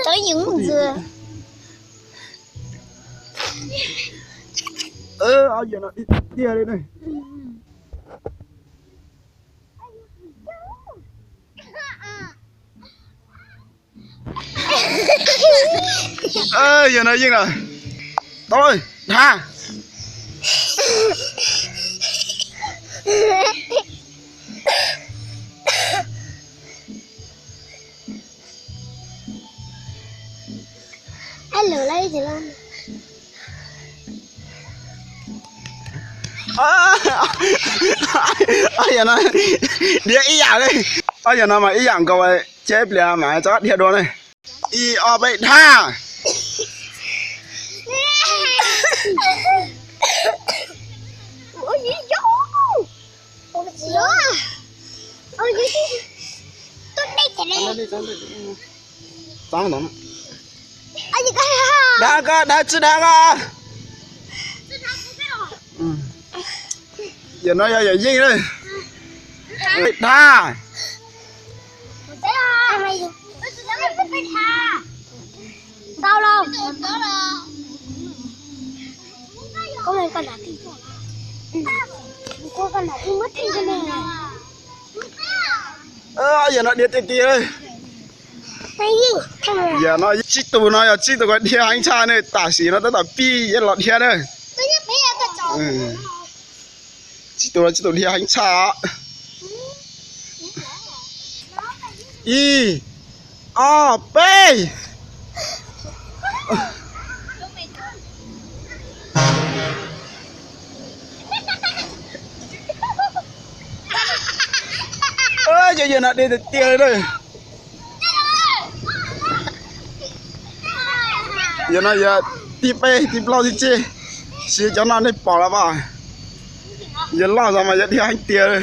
tới những dừa. Ao giờ nó đi tia đây này. Giờ nó gì nào? Thôi, ha. Anh lừa lấy gì luôn. Giờ nó đi ý dạng đây. Giờ nó mà ý dạng cậu ấy chép liền mà cho thiệt luôn này. Y o bậy tha. Ôi gì vô. Ôi gì đó. Ôi gì. Tôi đây thế này. Tăng lắm. Anh gì cái ha. đã chứ đã. Giờ nó giờ gì đây. Tha. Sao đâu? Có mấy con đã đi. Có con đã đi mất đi cái này. Giờ nó đi tì đây. Cái gì? Giờ nó chỉ tụ cái đi anh cha này tả xí nó tất pi giờ lọt here đây. Chỉ tụ đi anh cha. Y o p. Giờ nó đi tia đây. Giờ nó giờ tiếp lo gì chứ, xí cho nó đi bỏ là vào. Giờ lo ra mà giờ đi anh tia đây.